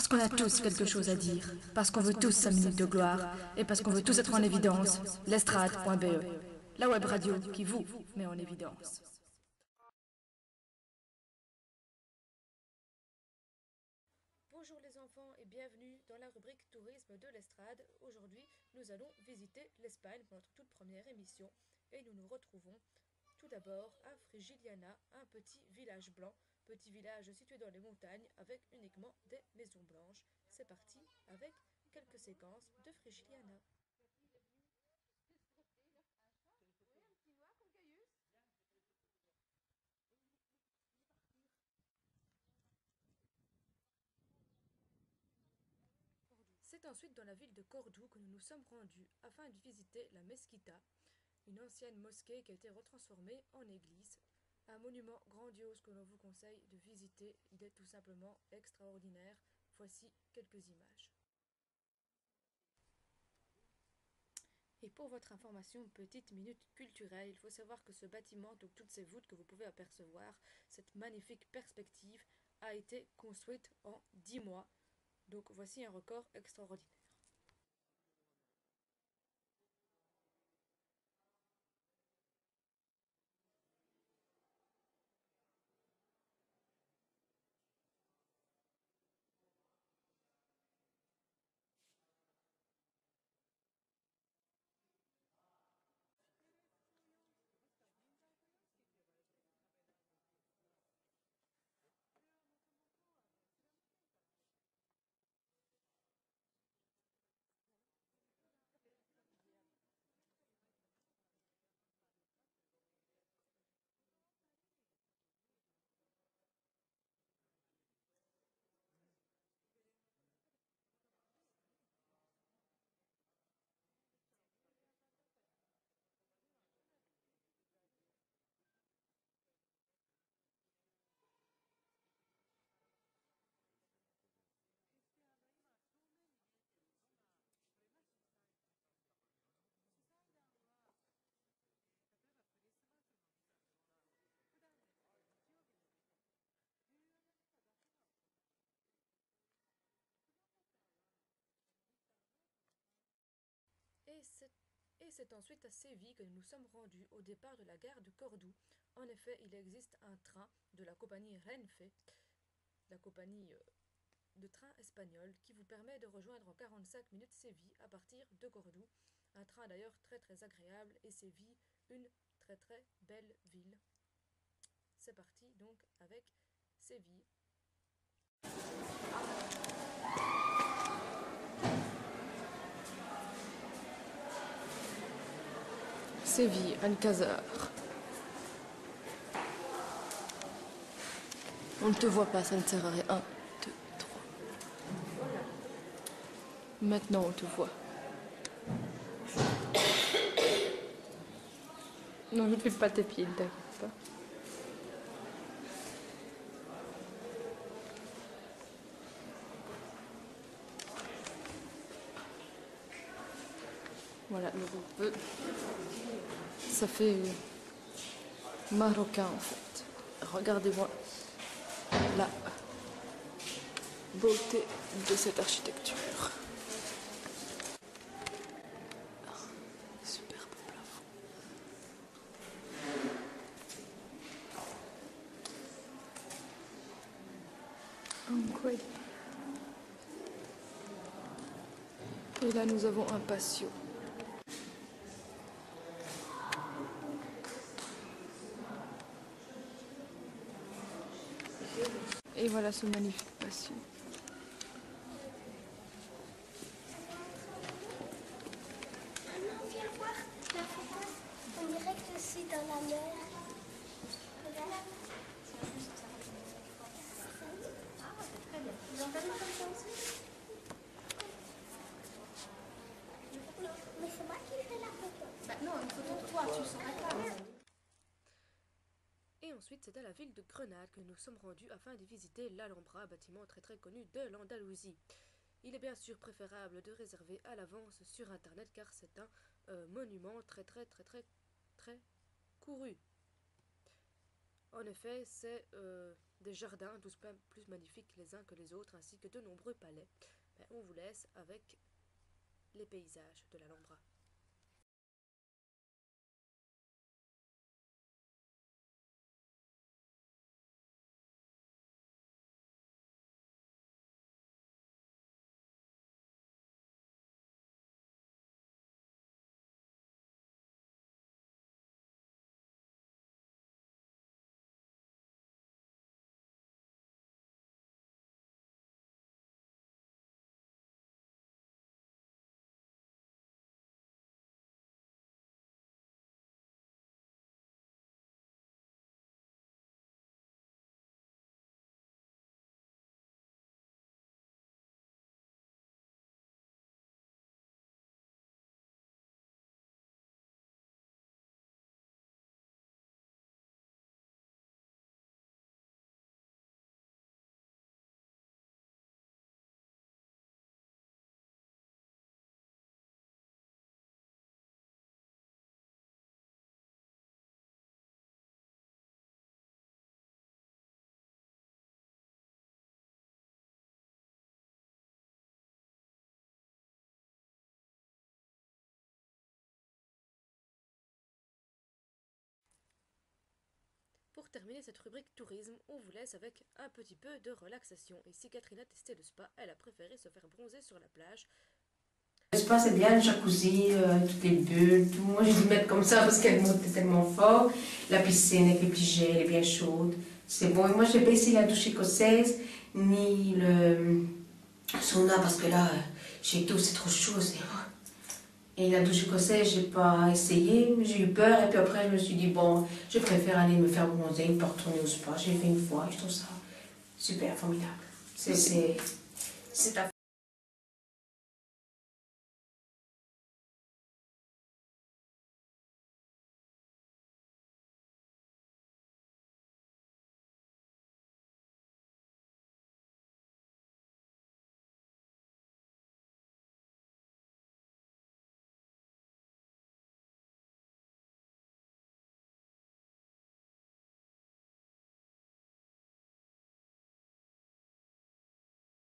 Parce qu'on a tous quelque chose à dire, parce qu'on veut tous 5 minutes de gloire, et parce qu'on veut tous être en évidence. Lestrade.be, la web radio qui vous met en évidence. Bonjour les enfants et bienvenue dans la rubrique tourisme de l'Estrade. Aujourd'hui, nous allons visiter l'Espagne pour notre toute première émission et nous nous retrouvons tout d'abord à Frigiliana, un petit village blanc, petit village situé dans les montagnes avec uniquement des maisons blanches. C'est parti avec quelques séquences de Frigiliana. C'est ensuite dans la ville de Cordoue que nous nous sommes rendus afin de visiter la Mesquita, une ancienne mosquée qui a été retransformée en église. Un monument grandiose que l'on vous conseille de visiter, il est tout simplement extraordinaire. Voici quelques images. Et pour votre information, petite minute culturelle, il faut savoir que ce bâtiment, donc toutes ces voûtes que vous pouvez apercevoir, cette magnifique perspective, a été construite en 10 mois. Donc voici un record extraordinaire. Et c'est ensuite à Séville que nous nous sommes rendus au départ de la gare de Cordoue. En effet, il existe un train de la compagnie Renfe, la compagnie de train espagnol, qui vous permet de rejoindre en 45 minutes Séville à partir de Cordoue. Un train d'ailleurs très très agréable et Séville, une très très belle ville. C'est parti donc avec Séville. Séville, Alcazar. On ne te voit pas, ça ne sert à rien. 1, 2, 3. Maintenant on te voit. Non, je ne fais pas tes pieds, ne t'inquiète pas. Voilà, le peu. Ça fait marocain en fait. Regardez-moi la beauté de cette architecture. Superbe plafond. Incroyable. Et là nous avons un patio. Et voilà ce magnifique patio. Maman, viens voir la photo. On dirait que je suis dans la mer. Regarde. Ah, c'est très bien. Vous en faites pas comme ça aussi? Non, mais c'est moi qui fais la photo. Bah non, une photo de toi, tu ne saurais pas. Et ensuite, c'est à la ville de Grenade que nous sommes rendus afin de visiter l'Alhambra, bâtiment très très connu de l'Andalousie. Il est bien sûr préférable de réserver à l'avance sur internet car c'est un monument très couru. En effet, c'est des jardins tous plus magnifiques les uns que les autres, ainsi que de nombreux palais, on vous laisse avec les paysages de l'Alhambra. Pour terminer cette rubrique tourisme, on vous laisse avec un petit peu de relaxation. Et si Catherine a testé le spa, elle a préféré se faire bronzer sur la plage. Le spa, c'est bien, le jacuzzi, toutes les bulles, tout. Moi, j'ai dû mettre comme ça parce qu'elle montait tellement fort. La piscine avec les petits jets, elle est bien chaude. C'est bon. Et moi, je n'ai pas essayé la douche écossaise, ni le sauna, parce que là, j'ai tout, c'est trop chaud. Et la douche écossaise, je n'ai pas essayé, j'ai eu peur. Et puis après, je me suis dit, bon, je préfère aller me faire bronzer, ne pas retourner au spa. J'ai fait une fois et je trouve ça super formidable. C'est